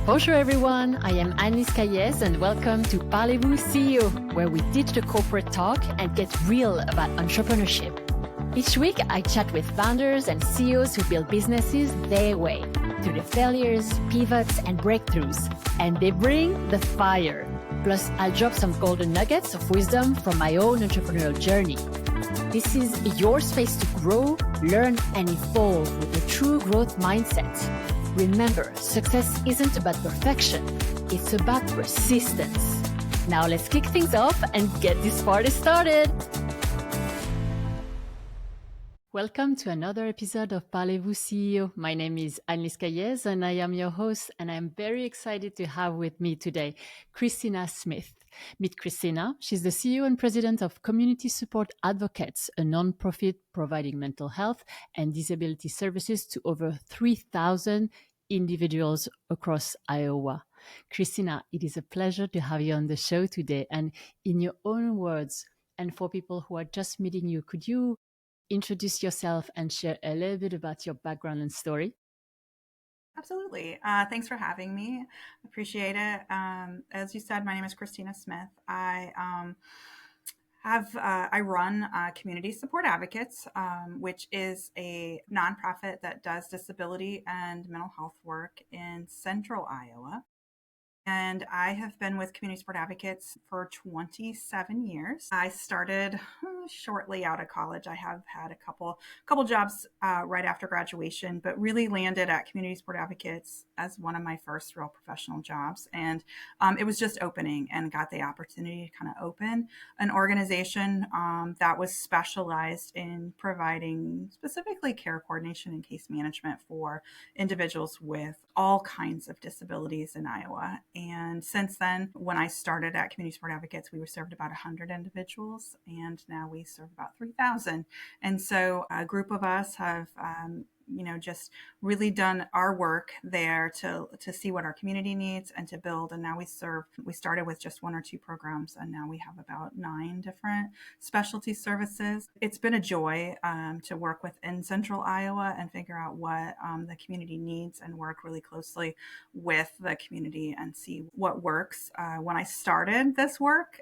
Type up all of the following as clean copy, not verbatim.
Bonjour everyone, I am Anne-Lise Cailliez and welcome to Parlez-Vous CEO, where we ditch the corporate talk and get real about entrepreneurship. Each week, I chat with founders and CEOs who build businesses their way, through the failures, pivots, and breakthroughs. And they bring the fire. Plus, I'll drop some golden nuggets of wisdom from my own entrepreneurial journey. This is your space to grow, learn, and evolve with a true growth mindset. Remember, success isn't about perfection, it's about persistence. Now let's kick things off and get this party started. Welcome to another episode of Parlez-Vous CEO. My name is Anne-Lise Cailliez and I am your host, and I'm very excited to have with me today Christina Smith. Meet Christina. She's the CEO and president of Community Support Advocates, a nonprofit providing mental health and disability services to over 3,000 individuals across Iowa. Christina, it is a pleasure to have you on the show today. And in your own words, and for people who are just meeting you, could you introduce yourself and share a little bit about your background and story? Absolutely. Thanks for having me. Appreciate it. As you said, my name is Christina Smith. I run Community Support Advocates, which is a nonprofit that does disability and mental health work in central Iowa. And I have been with Community Support Advocates for 27 years. I started shortly out of college. I have had a couple jobs right after graduation, but really landed at Community Support Advocates as one of my first real professional jobs. And it was just opening, and got the opportunity to kind of open an organization that was specialized in providing specifically care coordination and case management for individuals with all kinds of disabilities in Iowa. And since then, when I started at Community Support Advocates, we served about 100 individuals, and now we serve about 3,000. And so a group of us have just really done our work there to see what our community needs and to build. And now we started with just one or two programs, and now we have about 9 different specialty services. It's been a joy to work within central Iowa and figure out what the community needs and work really closely with the community and see what works. When I started this work,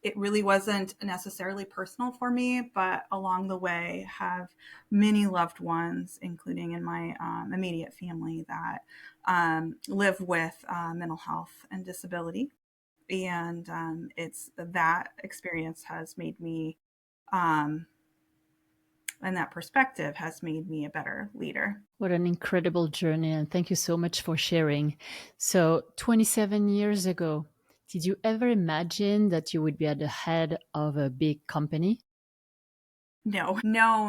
it really wasn't necessarily personal for me, but along the way have many loved ones, including in my immediate family, that live with mental health and disability. And it's that experience has made me, and that perspective has made me a better leader. What an incredible journey, and thank you so much for sharing. So 27 years ago, did you ever imagine that you would be at the head of a big company? No,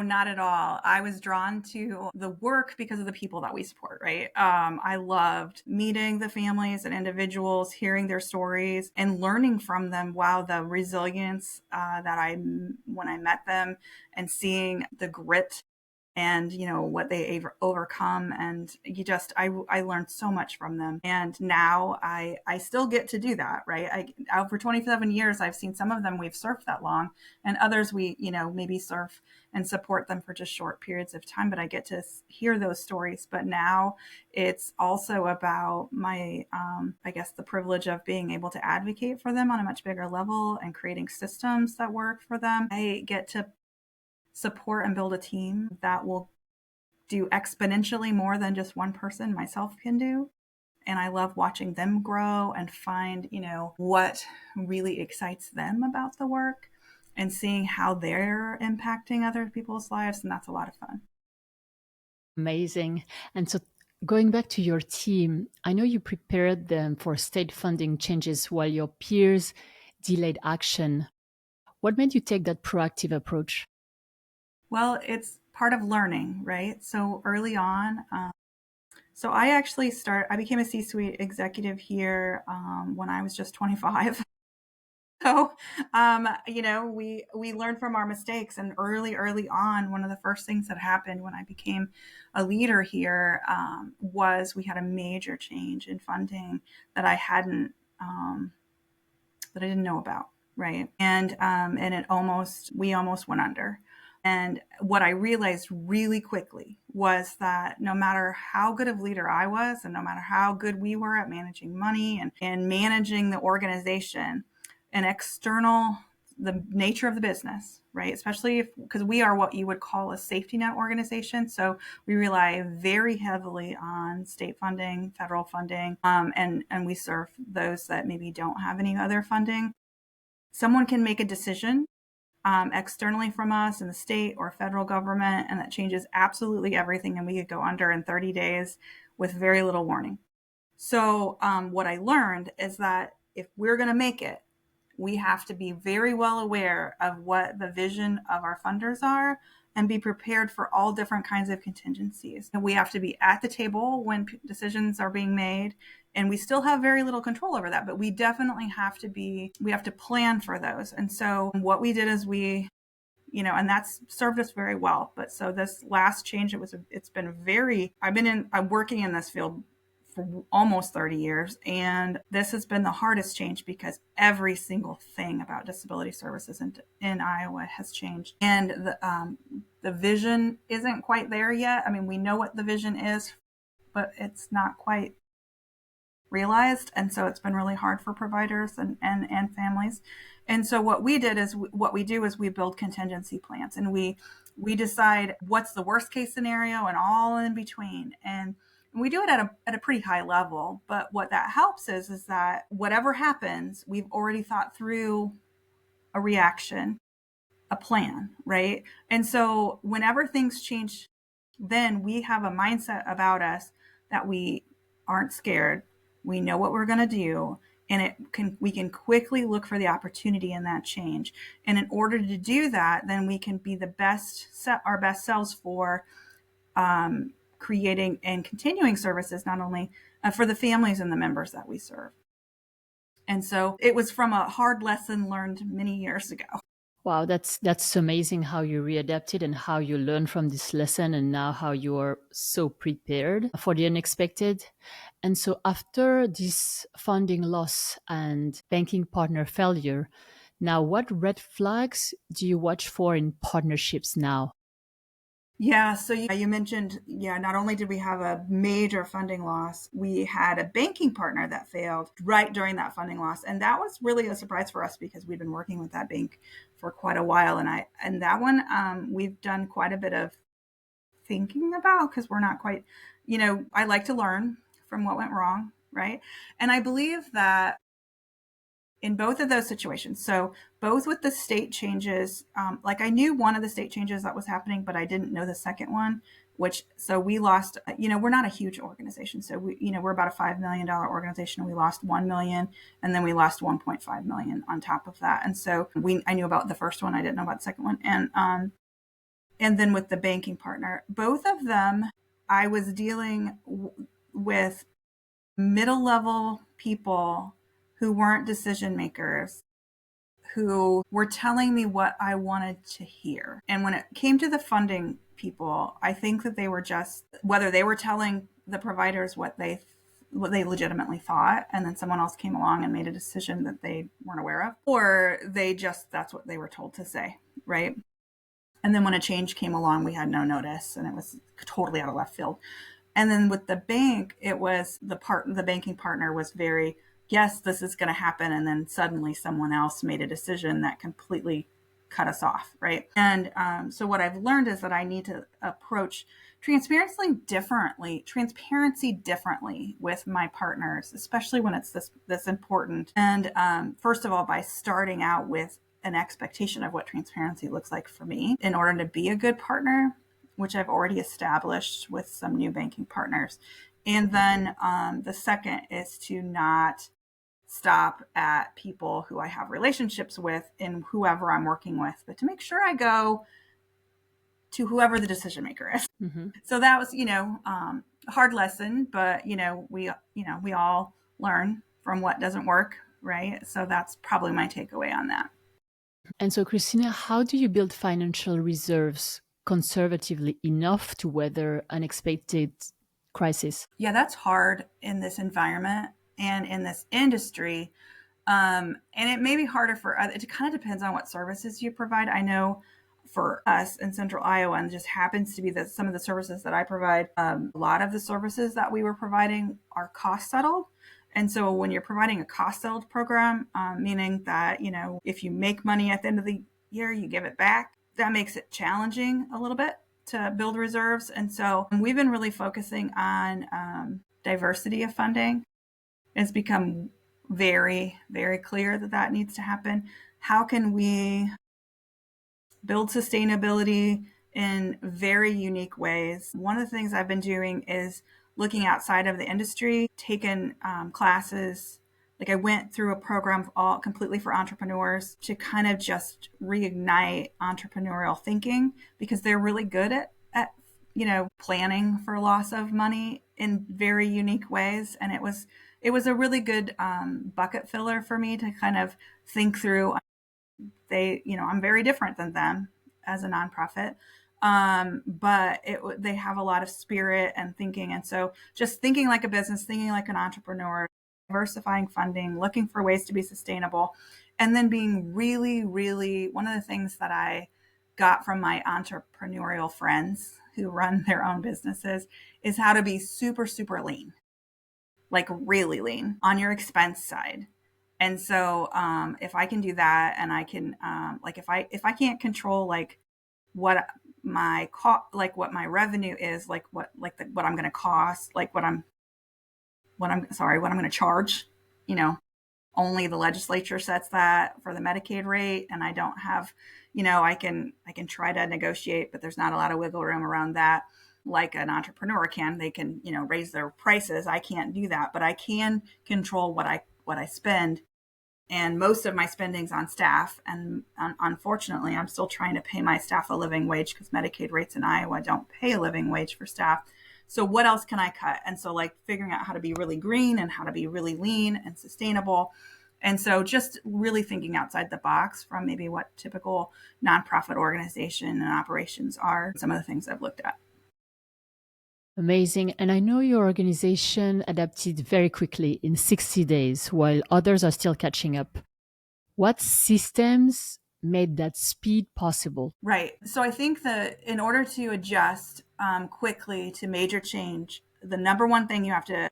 not at all. I was drawn to the work because of the people that we support, right? I loved meeting the families and individuals, hearing their stories and learning from them. Wow, the resilience when I met them, and seeing the grit and what they overcome, and I learned so much from them. And now I still get to do that, right? For 27 years I've seen some of them we've surfed that long, and others we maybe surf and support them for just short periods of time, but I get to hear those stories. But now it's also about my I guess the privilege of being able to advocate for them on a much bigger level and creating systems that work for them. I get to support and build a team that will do exponentially more than just one person myself can do. And I love watching them grow and find, what really excites them about the work and seeing how they're impacting other people's lives. And that's a lot of fun. Amazing. And so going back to your team, I know you prepared them for state funding changes while your peers delayed action. What made you take that proactive approach? Well, it's part of learning, right? So early on, so I became a C-suite executive here when I was just 25. So, we learned from our mistakes, and early on, one of the first things that happened when I became a leader here was we had a major change in funding that that I didn't know about, right? And we almost went under. And what I realized really quickly was that no matter how good of leader I was, and no matter how good we were at managing money and managing the organization, an external, the nature of the business, right? Especially because we are what you would call a safety net organization. So we rely very heavily on state funding, federal funding, and we serve those that maybe don't have any other funding. Someone can make a decision externally from us in the state or federal government, and that changes absolutely everything. And we could go under in 30 days with very little warning. So what I learned is that if we're going to make it, we have to be very well aware of what the vision of our funders are and be prepared for all different kinds of contingencies. And we have to be at the table when decisions are being made. And we still have very little control over that, but we definitely have to plan for those. And so what we did is and that's served us very well. But so this last change, I'm working in this field for almost 30 years. And this has been the hardest change because every single thing about disability services in Iowa has changed. And the vision isn't quite there yet. I mean, we know what the vision is, but it's not quite realized. And so it's been really hard for providers and families. And so what we do is we build contingency plans, and we decide what's the worst case scenario and all in between. And we do it at a pretty high level. But what that helps is that whatever happens, we've already thought through a reaction, a plan, right? And so whenever things change, then we have a mindset about us that we aren't scared. We know what we're going to do, and we can quickly look for the opportunity in that change. And in order to do that, then we can be our best selves for creating and continuing services, not only for the families and the members that we serve. And so it was from a hard lesson learned many years ago. Wow, that's amazing how you readapted and how you learned from this lesson, and now how you are so prepared for the unexpected. And so after this funding loss and banking partner failure, now what red flags do you watch for in partnerships now? Yeah, so you mentioned, not only did we have a major funding loss, we had a banking partner that failed right during that funding loss. And that was really a surprise for us because we'd been working with that bank for quite a while. And that one, we've done quite a bit of thinking about, because we're not quite, I like to learn from what went wrong, right? And I believe that in both of those situations, so both with the state changes, I knew one of the state changes that was happening, but I didn't know the second one, so we lost, we're not a huge organization. So we're about a $5 million organization. We lost 1 million, and then we lost 1.5 million on top of that. And so I knew about the first one. I didn't know about the second one. And then with the banking partner, both of them, I was dealing with middle level people who weren't decision makers, who were telling me what I wanted to hear. And when it came to the funding people, I think that they were whether they were telling the providers what they legitimately thought, and then someone else came along and made a decision that they weren't aware of, or that's what they were told to say, right? And then when a change came along, we had no notice, and it was totally out of left field. And then with the bank, it was the banking partner was very, yes, this is going to happen. And then suddenly someone else made a decision that completely cut us off, right? And so what I've learned is that I need to approach transparency differently with my partners, especially when it's this important. And first of all, by starting out with an expectation of what transparency looks like for me in order to be a good partner, which I've already established with some new banking partners. And then the second is to not stop at people who I have relationships with and whoever I'm working with, but to make sure I go to whoever the decision maker is. Mm-hmm. So that was, a hard lesson, but we all learn from what doesn't work, right? So that's probably my takeaway on that. And so, Christina, how do you build financial reserves conservatively enough to weather unexpected crisis? Yeah, that's hard in this environment and in this industry. And it may be harder it kind of depends on what services you provide. I know for us in Central Iowa, and just happens to be that some of the services that I provide, a lot of the services that we were providing are cost settled. And so when you're providing a cost settled program, meaning that, if you make money at the end of the year, you give it back, that makes it challenging a little bit to build reserves. And so we've been really focusing on diversity of funding. It's become very, very clear that needs to happen. How can we build sustainability in very unique ways? One of the things I've been doing is looking outside of the industry, taken classes. Like I went through a program all completely for entrepreneurs to kind of just reignite entrepreneurial thinking, because they're really good at planning for loss of money in very unique ways. And it was a really good bucket filler for me to kind of think through. I'm very different than them as a nonprofit. But they have a lot of spirit and thinking. And so just thinking like a business, thinking like an entrepreneur, diversifying funding, looking for ways to be sustainable, and then being really, really, one of the things that I got from my entrepreneurial friends who run their own businesses is how to be super, super lean, like really lean on your expense side. And so if I can do that, and I can if I can't control like what my what my revenue is, what I'm going to cost, what I'm going to charge, only the legislature sets that for the Medicaid rate, and I don't have, I can try to negotiate, but there's not a lot of wiggle room around that. Like an entrepreneur can, they can, raise their prices. I can't do that, but I can control what I spend. And most of my spending's on staff. And unfortunately, I'm still trying to pay my staff a living wage because Medicaid rates in Iowa don't pay a living wage for staff. So what else can I cut? And so figuring out how to be really green and how to be really lean and sustainable. And so just really thinking outside the box from maybe what typical nonprofit organization and operations are, some of the things I've looked at. Amazing. And I know your organization adapted very quickly in 60 days, while others are still catching up. What systems made that speed possible? Right. So I think that in order to adjust quickly to major change, the number one thing you have to,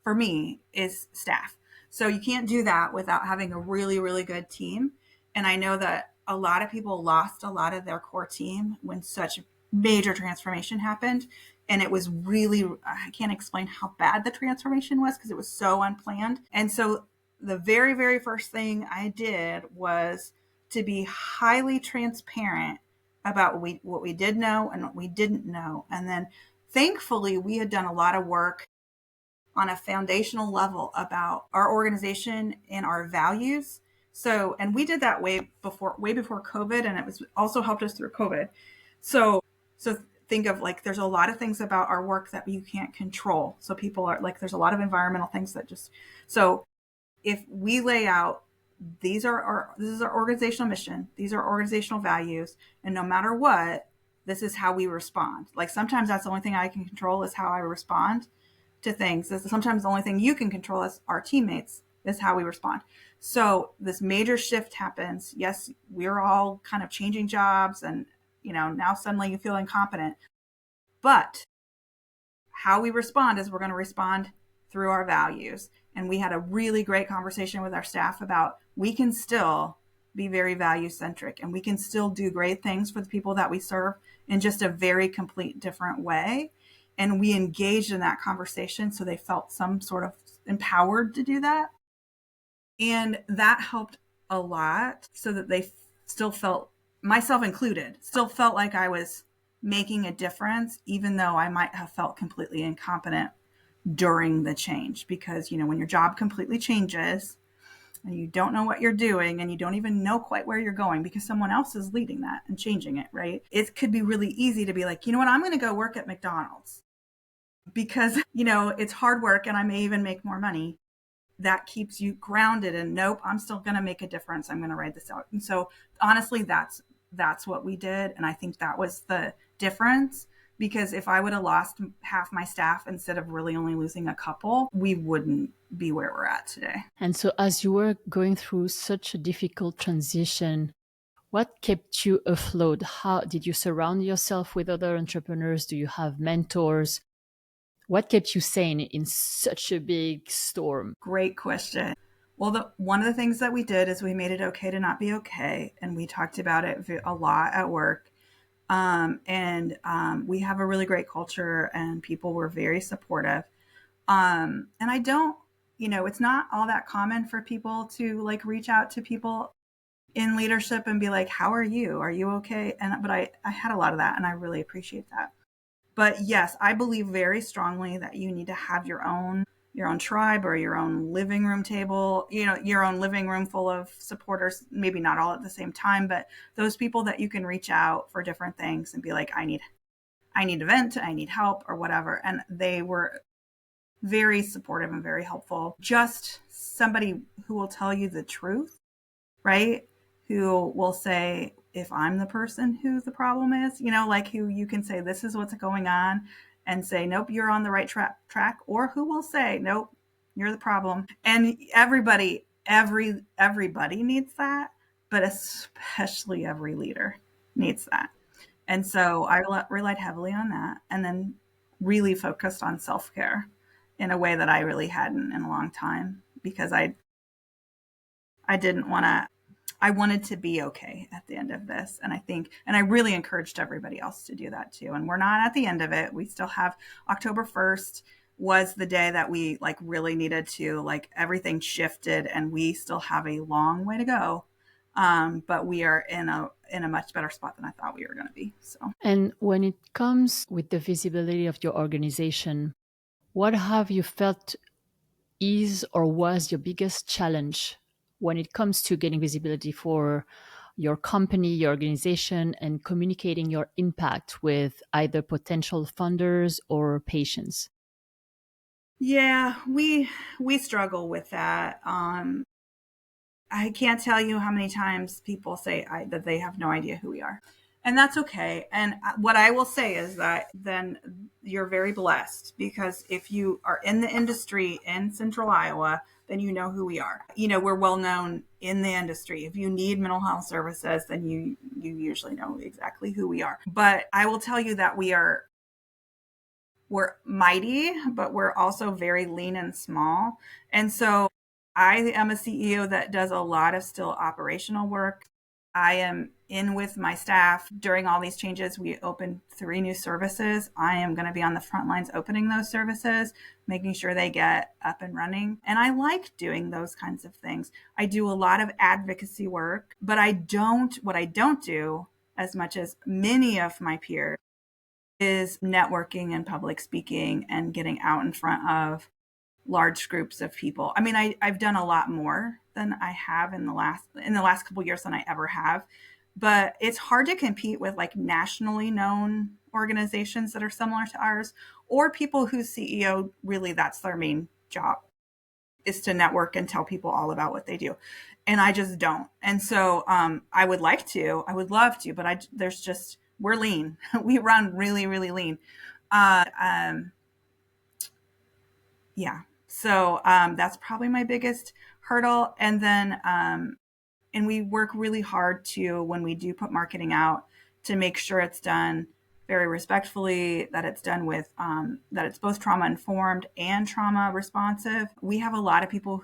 for me, is staff. So you can't do that without having a really, really good team. And I know that a lot of people lost a lot of their core team when such major transformation happened. And it was really, I can't explain how bad the transformation was because it was so unplanned. And so the very, very first thing I did was to be highly transparent about what we did know and what we didn't know. And then thankfully, we had done a lot of work on a foundational level about our organization and our values. So, and we did that way before COVID, and it was also helped us through COVID. So think of there's a lot of things about our work that you can't control. So people are there's a lot of environmental things that so if we lay out, this is our organizational mission, these are organizational values, and no matter what, this is how we respond. Sometimes that's the only thing I can control is how I respond to things. Sometimes the only thing you can control as our teammates is how we respond. So this major shift happens. Yes, we're all kind of changing jobs, and now suddenly you feel incompetent. But how we respond is we're going to respond through our values. And we had a really great conversation with our staff about we can still be very value centric, and we can still do great things for the people that we serve in just a very complete different way. And we engaged in that conversation so they felt some sort of empowered to do that. And that helped a lot so that they still felt, myself included, still felt like I was making a difference, even though I might have felt completely incompetent during the change. Because, when your job completely changes and you don't know what you're doing and you don't even know quite where you're going because someone else is leading that and changing it, right? It could be really easy to be like, I'm going to go work at McDonald's because, it's hard work and I may even make more money. That keeps you grounded and nope, I'm still going to make a difference. I'm going to ride this out. And so honestly, that's what we did. And I think that was the difference, because if I would have lost half my staff instead of really only losing a couple, we wouldn't be where we're at today. And so as you were going through such a difficult transition, What kept you afloat? How did you surround yourself with other entrepreneurs? Do you have mentors? What kept you sane in such a big storm? Great question. Well, one of the things that we did is we made it okay to not be okay. And we talked about it a lot at work. We have a really great culture and people were very supportive. And I don't, it's not all that common for people to like reach out to people in leadership and be like, how are you? Are you okay? But I had a lot of that and I really appreciate that. But yes, I believe very strongly that you need to have your own tribe or your own living room table, your own living room full of supporters, maybe not all at the same time, but those people that you can reach out for different things and be like, I need a vent, I need help or whatever. And they were very supportive and very helpful. Just somebody who will tell you the truth, right? Who will say, if I'm the person who the problem is, like who you can say, this is what's going on and say, nope, you're on the right track. Or who will say, nope, you're the problem. And everybody needs that, but especially every leader needs that. And so I relied heavily on that and then really focused on self-care in a way that I really hadn't in a long time because I didn't want to, I wanted to be okay at the end of this. And I really encouraged everybody else to do that too. And we're not at the end of it. We still have October 1st was the day that we like really needed to, like everything shifted and we still have a long way to go. But we are in a much better spot than I thought we were going to be. So. And when it comes with the visibility of your organization, what have you felt is or was your biggest challenge when it comes to getting visibility for your company, your organization, and communicating your impact with either potential funders or patients? Yeah, we struggle with that. I can't tell you how many times people say that they have no idea who we are. And that's okay. And what I will say is that then you're very blessed because if you are in the industry in Central Iowa, then you know who we are. We're well known in the industry. If you need mental health services, then you usually know exactly who we are. But I will tell you that we're mighty, but we're also very lean and small. And so I am a CEO that does a lot of still operational work. I am in with my staff during all these changes. We opened 3 new services. I am going to be on the front lines opening those services, making sure they get up and running. And I like doing those kinds of things. I do a lot of advocacy work, but what I don't do as much as many of my peers is networking and public speaking and getting out in front of large groups of people. I mean, I've done a lot more than I have in the last couple of years than I ever have, but it's hard to compete with like nationally known organizations that are similar to ours or people whose CEO really that's their main job is to network and tell people all about what they do. And I just don't. And so I would love to, but we're lean. We run really, really lean. Yeah. So that's probably my biggest hurdle. And then, and we work really hard when we do put marketing out to make sure it's done very respectfully, that it's done with, that it's both trauma informed and trauma responsive. We have a lot of people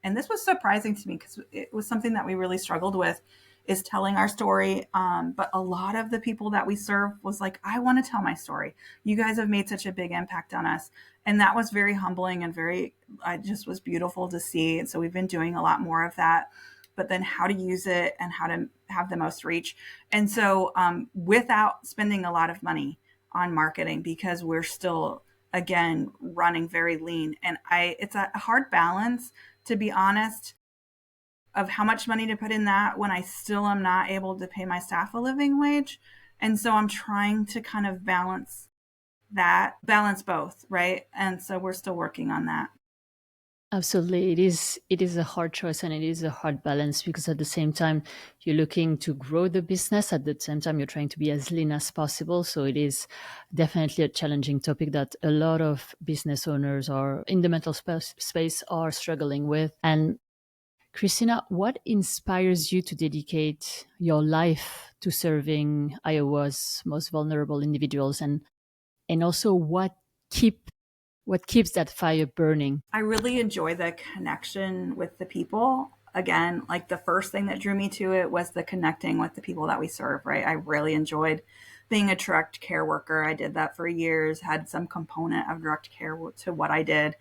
and this was surprising to me because it was something that we really struggled with, is telling our story. But a lot of the people that we serve was like, I want to tell my story. You guys have made such a big impact on us. And that was very humbling and it just was beautiful to see. And so we've been doing a lot more of that, but then how to use it and how to have the most reach. And so without spending a lot of money on marketing, because we're still, again, running very lean. And it's a hard balance, to be honest, of how much money to put in that when I still am not able to pay my staff a living wage. And so I'm trying to kind of balance both, right? And so we're still working on that. Absolutely. It is a hard choice and it is a hard balance because at the same time you're looking to grow the business. At the same time, you're trying to be as lean as possible. So it is definitely a challenging topic that a lot of business owners or in the mental space are struggling with. And Christina, what inspires you to dedicate your life to serving Iowa's most vulnerable individuals, and also what keeps that fire burning? I really enjoy the connection with the people. Again, like the first thing that drew me to it was the connecting with the people that we serve, right? I really enjoyed being a direct care worker. I did that for years, had some component of direct care to what I did.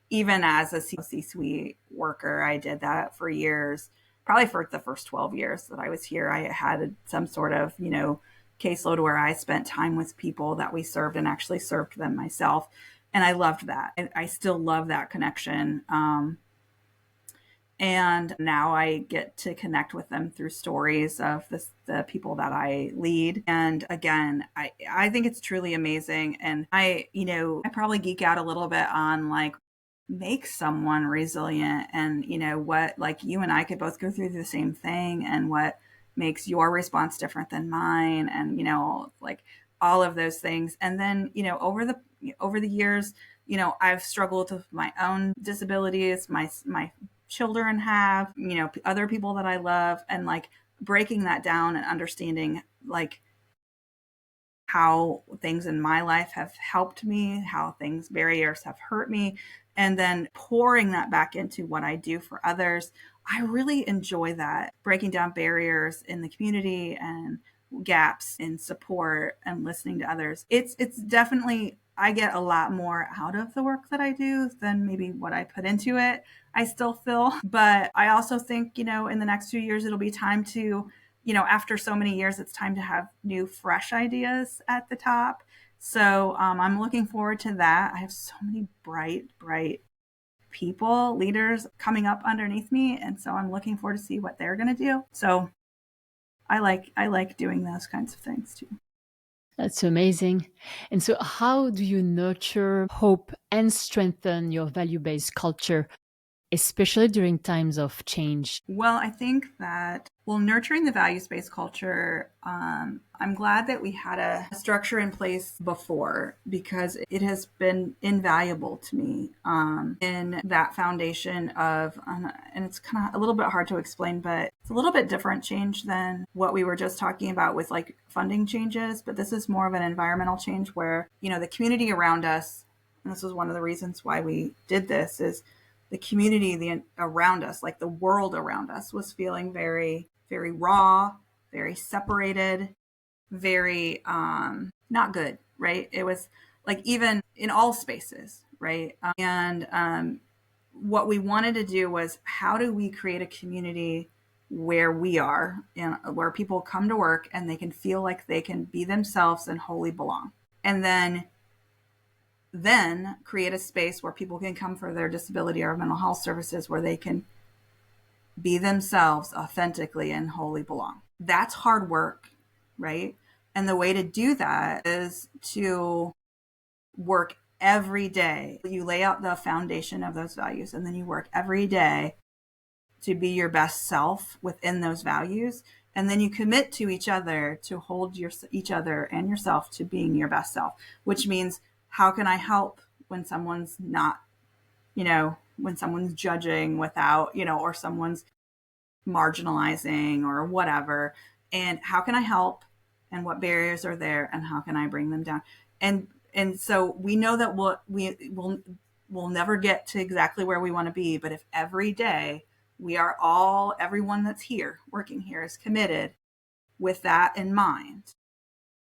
Even as a C-suite worker, I did that for years. Probably for the first 12 years that I was here, I had some sort of, caseload where I spent time with people that we served and actually served them myself. And I loved that. And I still love that connection. And now I get to connect with them through stories of the people that I lead. And again, I think it's truly amazing. And I probably geek out a little bit on like make someone resilient and what, like you and I could both go through the same thing and what makes your response different than mine, and like all of those things. And then over the years, I've struggled with my own disabilities, my children have, other people that I love, and like breaking that down and understanding like how things in my life have helped me, how barriers have hurt me, and then pouring that back into what I do for others. I really enjoy that, breaking down barriers in the community and gaps in support and listening to others. It's definitely, I get a lot more out of the work that I do than maybe what I put into it. I still feel, but I also think, in the next few years, it'll be time to, after so many years, it's time to have new, fresh ideas at the top. So I'm looking forward to that. I have so many bright people, leaders coming up underneath me. And so I'm looking forward to see what they're going to do. So I like doing those kinds of things too. That's amazing. And so, how do you nurture hope and strengthen your value based culture, especially during times of change? Well, I think that, nurturing the values-based culture, I'm glad that we had a structure in place before, because it has been invaluable to me in that foundation of, and it's kind of a little bit hard to explain, but it's a little bit different change than what we were just talking about with like funding changes. But this is more of an environmental change where, the community around us, and this was one of the reasons why we did this, is the community around us, like the world around us, was feeling very, very raw, very separated, very not good, right? It was like even in all spaces, right? And what we wanted to do was, how do we create a community where we are, and where people come to work and they can feel like they can be themselves and wholly belong, and then create a space where people can come for their disability or mental health services, where they can be themselves authentically and wholly belong. That's hard work, right? And the way to do that is to work every day. You lay out the foundation of those values, and then you work every day to be your best self within those values. And then you commit to each other to hold each other and yourself to being your best self, which means, how can I help when someone's not, when someone's judging without, or someone's marginalizing or whatever, and how can I help, and what barriers are there, and how can I bring them down? And so we know that we'll never get to exactly where we want to be, but if every day everyone that's here, working here, is committed with that in mind,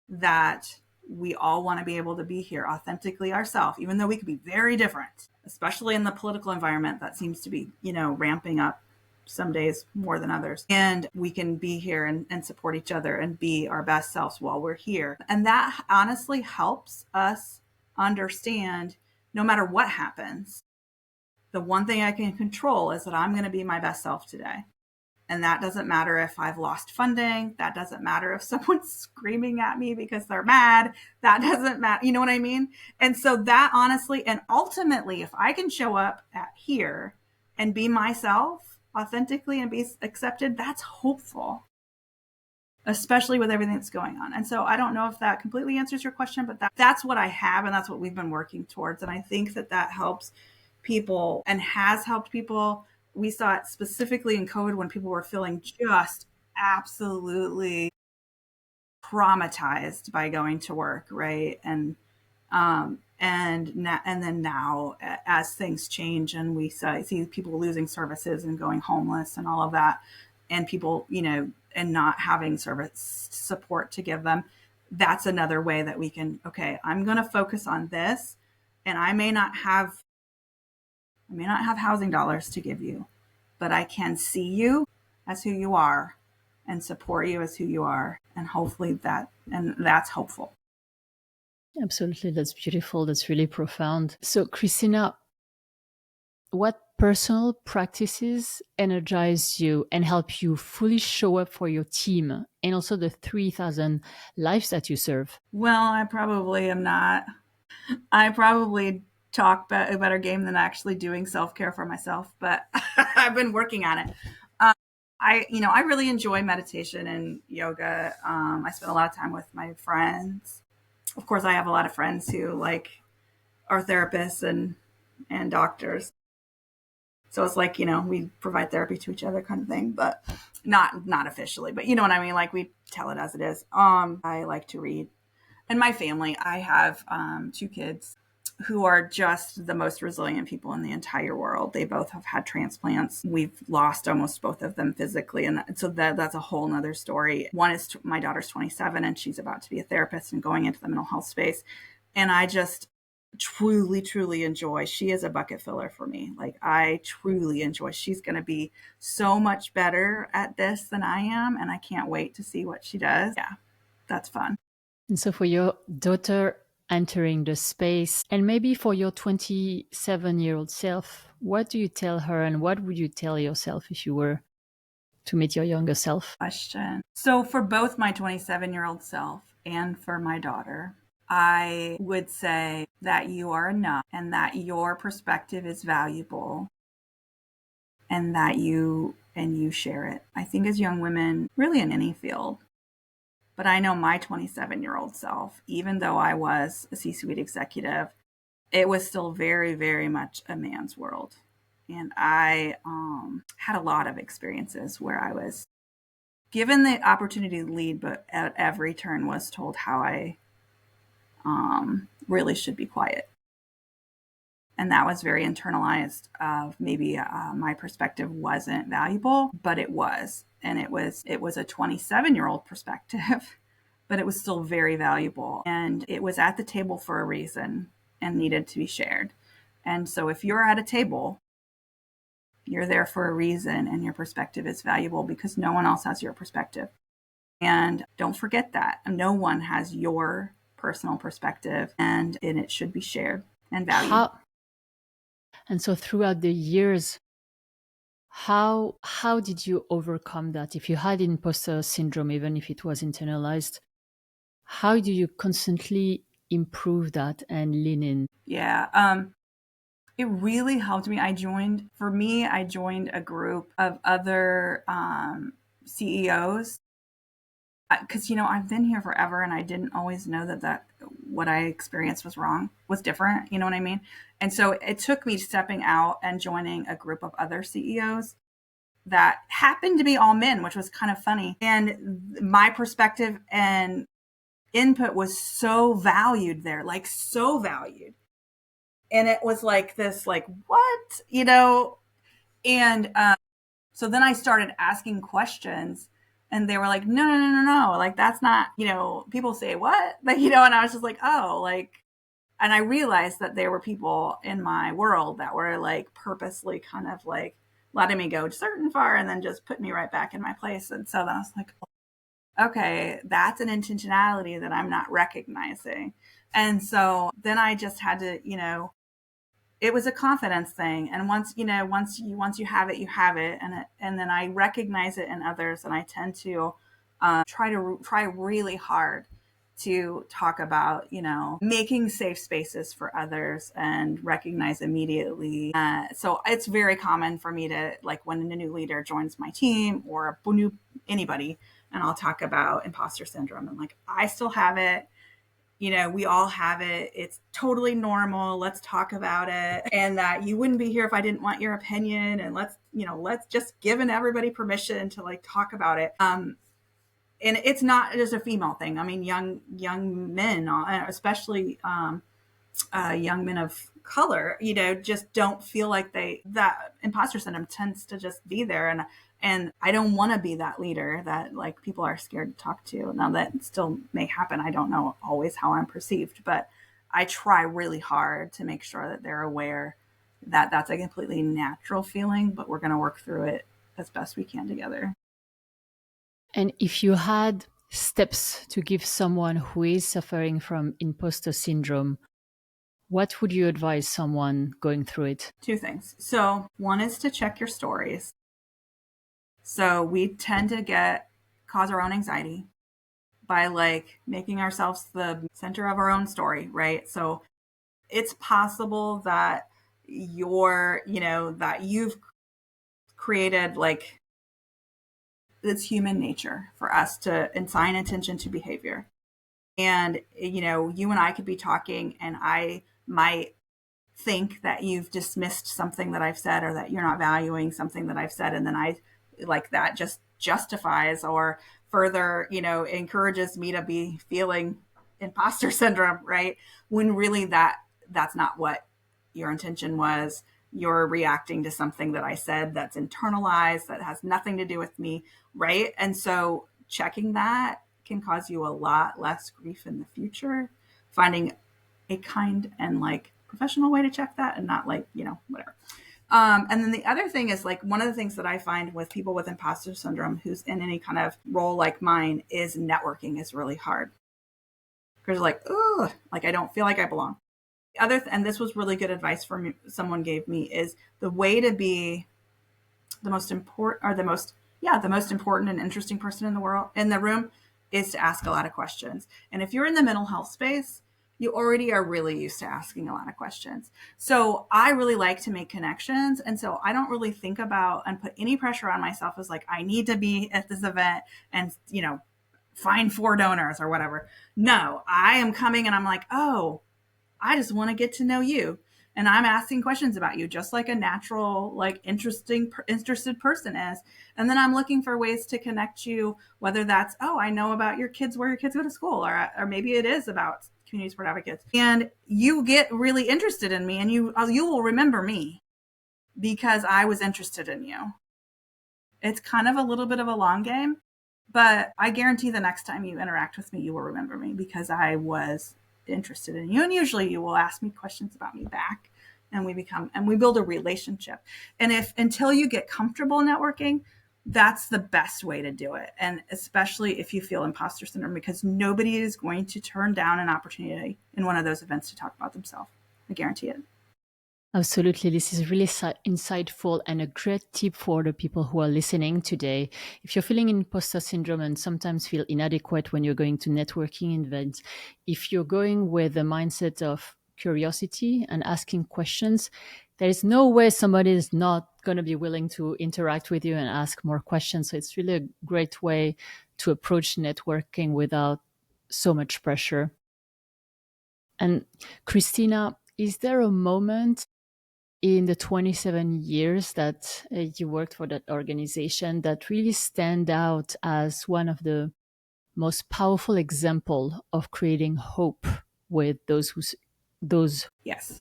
that we all want to be able to be here authentically ourselves, even though we could be very different, especially in the political environment that seems to be, ramping up some days more than others. And we can be here and support each other and be our best selves while we're here. And that honestly helps us understand, no matter what happens, the one thing I can control is that I'm going to be my best self today. And that doesn't matter if I've lost funding. That doesn't matter if someone's screaming at me because they're mad. That doesn't matter. You know what I mean? And so that honestly, and ultimately, if I can show up at here and be myself authentically and be accepted, that's hopeful, especially with everything that's going on. And so I don't know if that completely answers your question, but that's what I have, and that's what we've been working towards. And I think that helps people and has helped people we saw it specifically in COVID when people were feeling just absolutely traumatized by going to work, right? And then now, as things change and we see people losing services and going homeless and all of that, and people, and not having service support to give them, that's another way that we can, okay, I'm going to focus on this, and I may not have housing dollars to give you, but I can see you as who you are and support you as who you are. And hopefully that's hopeful. Absolutely. That's beautiful. That's really profound. So, Christina, what personal practices energize you and help you fully show up for your team and also the 3,000 lives that you serve? Well, I probably am not. I probably talk a better game than actually doing self-care for myself, but I've been working on it. I really enjoy meditation and yoga. I spend a lot of time with my friends. Of course, I have a lot of friends who are therapists and doctors. So it's like, we provide therapy to each other kind of thing, but not officially, but you know what I mean? Like, we tell it as it is. I like to read. In my family, I have 2 kids who are just the most resilient people in the entire world. They both have had transplants. We've lost almost both of them physically. And so that's a whole nother story. One is my daughter's 27 and she's about to be a therapist and going into the mental health space. And I just truly, truly enjoy. She is a bucket filler for me. Like, I truly enjoy. She's going to be so much better at this than I am. And I can't wait to see what she does. Yeah, that's fun. And so for your daughter entering the space, and maybe for your 27-year-old self, what do you tell her and what would you tell yourself if you were to meet your younger self? Question. So for both my 27-year-old self and for my daughter, I would say that you are enough and that your perspective is valuable and that you share it. I think as young women, really in any field, but I know my 27-year-old self, even though I was a C-suite executive, it was still very, very much a man's world. And I had a lot of experiences where I was given the opportunity to lead, but at every turn was told how I really should be quiet. And that was very internalized of maybe my perspective wasn't valuable, but it was. And it was a 27-year-old perspective, but it was still very valuable. And it was at the table for a reason and needed to be shared. And so if you're at a table, you're there for a reason and your perspective is valuable because no one else has your perspective. And don't forget that. No one has your personal perspective and it should be shared and valued. And so throughout the years, how did you overcome that? If you had imposter syndrome, even if it was internalized, how do you constantly improve that and lean in? Yeah, it really helped me. I joined a group of other CEOs because I've been here forever and I didn't always know that what I experienced was different. You know what I mean? And so it took me stepping out and joining a group of other CEOs that happened to be all men, which was kind of funny. And my perspective and input was so valued there, like so valued. And it was like this, like, what, And so then I started asking questions and they were like, no. Like, that's not, people say what? Like, and I was just like, oh, like, and I realized that there were people in my world that were like purposely kind of like letting me go certain far and then just put me right back in my place. And so then I was like, okay, that's an intentionality that I'm not recognizing. And so then I just had to, it was a confidence thing. And once you have it, you have it. And then I recognize it in others. And I tend to try really hard to talk about, making safe spaces for others and recognize immediately. So it's very common for me to, like, when a new leader joins my team or anybody, and I'll talk about imposter syndrome and like, I still have it. we all have it. It's totally normal. Let's talk about it. And that you wouldn't be here if I didn't want your opinion. And let's just giving everybody permission to like talk about it. And it's not just a female thing. I mean, young men, especially young men of color, just don't feel like that imposter syndrome tends to just be there. And I don't want to be that leader that like people are scared to talk to. Now that still may happen. I don't know always how I'm perceived, but I try really hard to make sure that they're aware that that's a completely natural feeling, but we're going to work through it as best we can together. And if you had steps to give someone who is suffering from imposter syndrome, what would you advise someone going through it? 2 things. So one is to check your stories. So we tend to cause our own anxiety by like making ourselves the center of our own story, right? So it's possible that that you've created like it's human nature for us to assign attention to behavior. And, you and I could be talking and I might think that you've dismissed something that I've said or that you're not valuing something that I've said. And then I like that just justifies or further, encourages me to be feeling imposter syndrome, right? When really that's not what your intention was. You're reacting to something that I said that's internalized, that has nothing to do with me, right? And so checking that can cause you a lot less grief in the future. Finding a kind and like professional way to check that and not like, whatever. And then the other thing is like one of the things that I find with people with imposter syndrome who's in any kind of role like mine is networking is really hard. Because like, oh, like I don't feel like I belong. And this was really good advice someone gave me is the way to be the most important or the most important and interesting person in the room is to ask a lot of questions. And if you're in the mental health space, you already are really used to asking a lot of questions. So I really like to make connections. And so I don't really think about and put any pressure on myself as like, I need to be at this event and, find 4 donors or whatever. No, I am coming and I'm like, oh, I just want to get to know you. And I'm asking questions about you, just like a natural, like interested person is. And then I'm looking for ways to connect you, whether that's, oh, I know about your kids, where your kids go to school, or maybe it is about community support advocates. And you get really interested in me and you will remember me because I was interested in you. It's kind of a little bit of a long game, but I guarantee the next time you interact with me, you will remember me because I was interested in you. And usually you will ask me questions about me back and we build a relationship. And until you get comfortable networking, that's the best way to do it. And especially if you feel imposter syndrome, because nobody is going to turn down an opportunity in one of those events to talk about themselves. I guarantee it. Absolutely. This is really insightful and a great tip for the people who are listening today. If you're feeling imposter syndrome and sometimes feel inadequate when you're going to networking events, if you're going with the mindset of curiosity and asking questions, there is no way somebody is not going to be willing to interact with you and ask more questions. So it's really a great way to approach networking without so much pressure. And Christina, is there a moment in the 27 years that you worked for that organization that really stand out as one of the most powerful example of creating hope with those? Yes.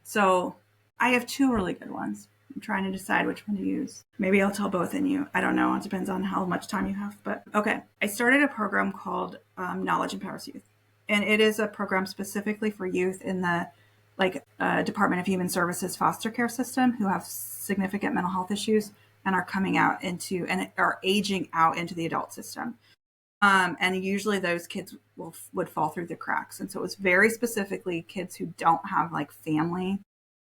So I have 2 really good ones. I'm trying to decide which one to use. Maybe I'll tell both in you. I don't know. It depends on how much time you have. But okay. I started a program called Knowledge Empowers Youth. And it is a program specifically for youth in the Department of Human Services foster care system who have significant mental health issues and are coming out into and are aging out into the adult system. And usually those kids would fall through the cracks. And so it was very specifically kids who don't have like family.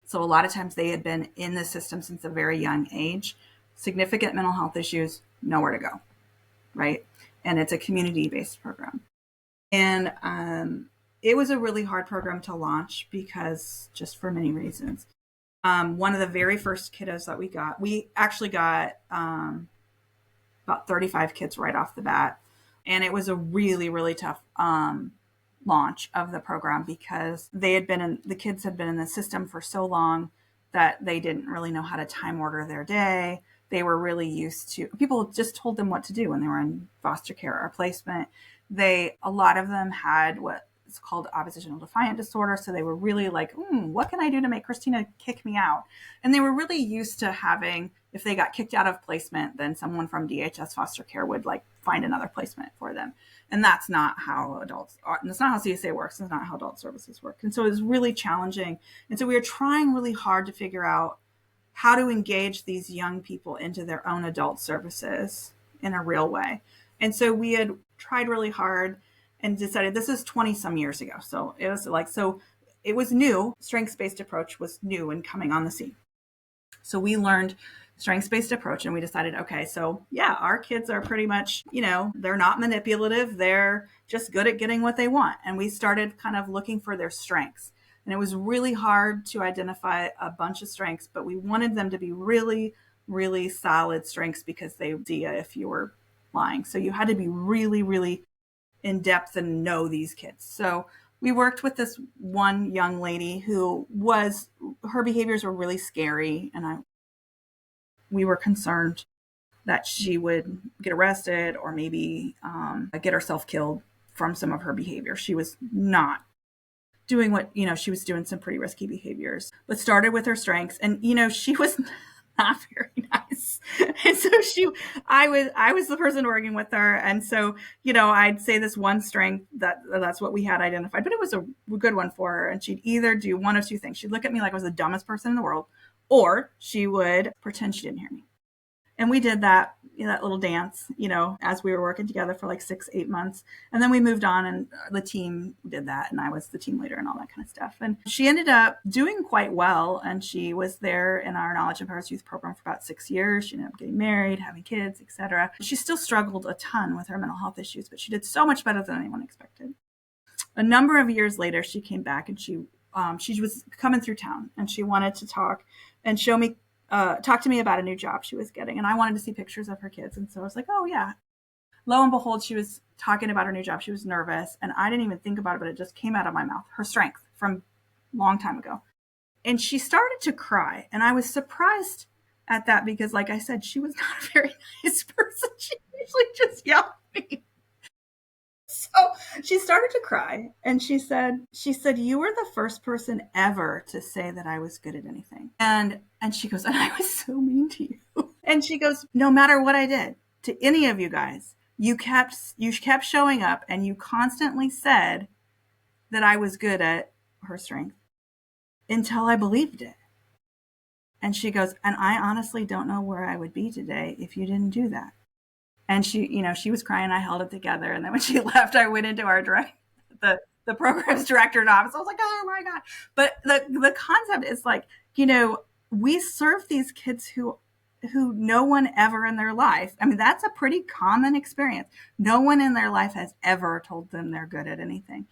So a lot of times they had been in the system since a very young age, significant mental health issues, nowhere to go, right? And it's a community-based program. And it was a really hard program to launch because just for many reasons. One of the very first kiddos that we actually got about 35 kids right off the bat. And it was a really, really tough launch of the program because the kids had been in the system for so long that they didn't really know how to time order their day. They were really used to, people just told them what to do when they were in foster care or placement. A lot of them had what is called oppositional defiant disorder. So they were really like, what can I do to make Christina kick me out? And they were really used to having, if they got kicked out of placement, then someone from DHS foster care would like find another placement for them. And that's not how adults are. And that's not how CSA works. It's not how adult services work. And so it was really challenging. And so we were trying really hard to figure out how to engage these young people into their own adult services in a real way. And so we had tried really hard and decided, this is 20 some years ago. So it was like, so it was new. Strengths-based approach was new and coming on the scene. So we learned strengths-based approach and we decided, okay, so yeah, our kids are pretty much, they're not manipulative. They're just good at getting what they want. And we started kind of looking for their strengths. And it was really hard to identify a bunch of strengths, but we wanted them to be really, really solid strengths because they would see if you were lying. So you had to be really, really in depth and know these kids. So we worked with this one young lady her behaviors were really scary. And we were concerned that she would get arrested or maybe get herself killed from some of her behavior. She was not doing what, she was doing some pretty risky behaviors, but started with her strengths. And, she was not very nice. And so I was the person working with her. And so, I'd say this one strength that's what we had identified, but it was a good one for her. And she'd either do one of two things. She'd look at me like I was the dumbest person in the world, or she would pretend she didn't hear me. And we did that little dance, as we were working together for like 6-8 months. And then we moved on and the team did that. And I was the team leader and all that kind of stuff. And she ended up doing quite well. And she was there in our Knowledge Empowers Youth program for about 6 years. She ended up getting married, having kids, etc. She still struggled a ton with her mental health issues, but she did so much better than anyone expected. A number of years later, she came back and she was coming through town and she wanted to talk and talk to me about a new job she was getting. And I wanted to see pictures of her kids. And so I was like, oh yeah. Lo and behold, she was talking about her new job. She was nervous and I didn't even think about it, but it just came out of my mouth, her strength from a long time ago. And she started to cry. And I was surprised at that because like I said, she was not a very nice person. She usually just yelled at me. So she started to cry and she said, you were the first person ever to say that I was good at anything. And she goes, and I was so mean to you. And she goes, no matter what I did to any of you guys, you kept showing up and you constantly said that I was good at her strength until I believed it. And she goes, and I honestly don't know where I would be today if you didn't do that. And she was crying. I held it together. And then when she left, I went into our the program's director's office. I was like, oh my God. But the concept is like, we serve these kids who no one ever in their life, I mean, that's a pretty common experience. No one in their life has ever told them they're good at anything.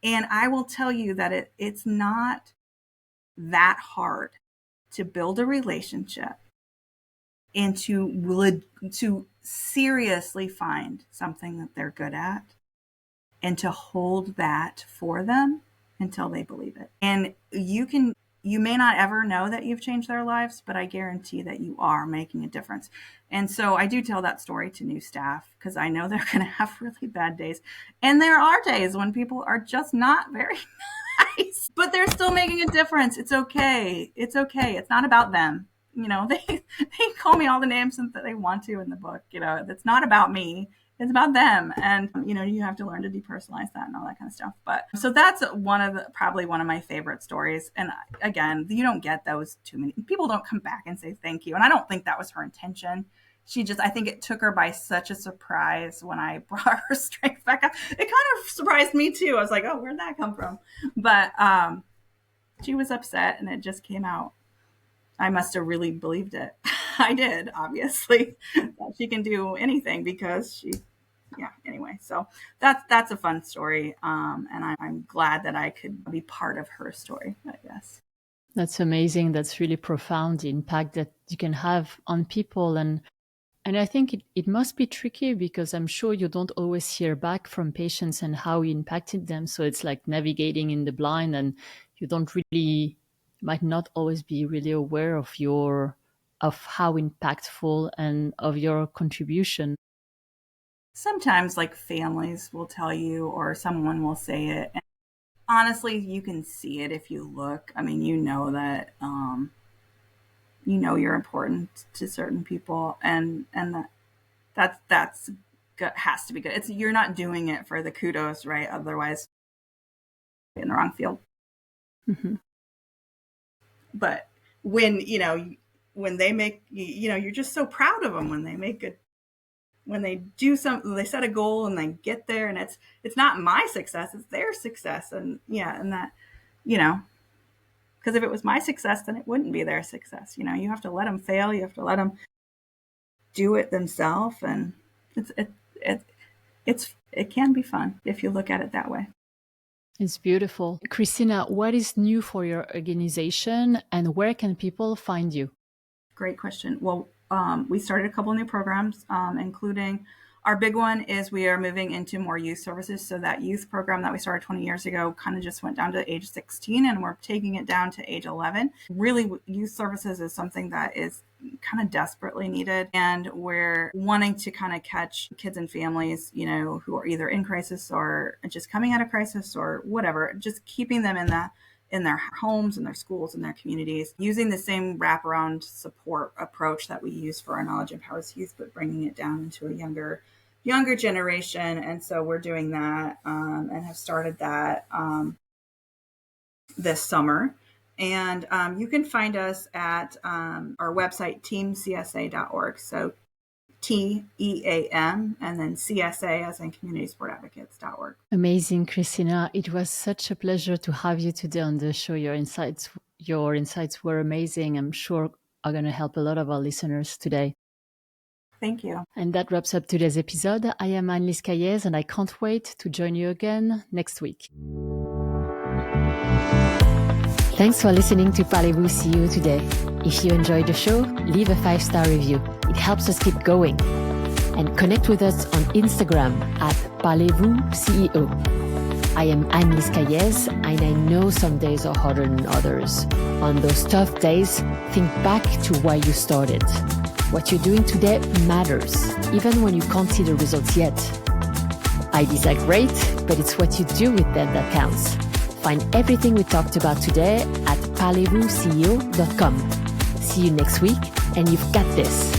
And I will tell you that it's not that hard to build a relationship and to seriously find something that they're good at and to hold that for them until they believe it. And you may not ever know that you've changed their lives, but I guarantee that you are making a difference. And so I do tell that story to new staff because I know they're going to have really bad days. And there are days when people are just not very nice, but they're still making a difference. It's okay. It's okay. It's not about them. They call me all the names that they want to in the book. It's not about me. It's about them. And, you have to learn to depersonalize that and all that kind of stuff. But so that's probably one of my favorite stories. And again, you don't get those too many. People don't come back and say thank you. And I don't think that was her intention. I think it took her by such a surprise when I brought her strength back up. It kind of surprised me too. I was like, oh, where'd that come from? But she was upset and it just came out. I must have really believed it. I did, obviously. She can do anything because anyway. So that's a fun story. And I'm glad that I could be part of her story, I guess. That's amazing. That's really profound, the impact that you can have on people. And And I think it must be tricky because I'm sure you don't always hear back from patients and how it impacted them. So it's like navigating in the blind, and you don't really, might not always be really aware of how impactful and of your contribution. Sometimes, like, families will tell you, or someone will say it. And honestly, you can see it if you look. I mean, you know that, you're important to certain people, and that's good, has to be good. It's You're not doing it for the kudos, right? Otherwise, in the wrong field. Mm-hmm. But when when they make, you're just so proud of them when they make it, when they do something, they set a goal and they get there, and it's not my success, it's their success. And yeah, and that, because if it was my success, then it wouldn't be their success. You have to let them fail, you have to let them do it themselves, and it can be fun if you look at it that way. It's beautiful. Christina, what is new for your organization and where can people find you? Great question. Well, we started a couple new programs, including our big one is we are moving into more youth services. So that youth program that we started 20 years ago kind of just went down to age 16, and we're taking it down to age 11. Really, youth services is something that is kind of desperately needed. And we're wanting to kind of catch kids and families, who are either in crisis or just coming out of crisis or whatever, just keeping them in their homes, in their schools, in their communities, using the same wraparound support approach that we use for our Knowledge Empowers Youth, but bringing it down into a younger generation. And so we're doing that, and have started that this summer. And you can find us at our website, teamcsa.org. So TEAM, and then CSA as in communitysupportadvocates.org. Amazing, Christina. It was such a pleasure to have you today on the show. Your insights were amazing. I'm sure are going to help a lot of our listeners today. Thank you. And that wraps up today's episode. I am Anne-Lise Cailliez, and I can't wait to join you again next week. Thanks for listening to Parlez-Vous CEO today. If you enjoyed the show, leave a 5-star review. It helps us keep going. And connect with us on Instagram at Parlez-Vous CEO. I am Anne-Lise Cailliez, and I know some days are harder than others. On those tough days, think back to why you started. What you're doing today matters, even when you can't see the results yet. Ideas are great, but it's what you do with them that counts. Find everything we talked about today at parlezvousceo.com. See you next week, and you've got this.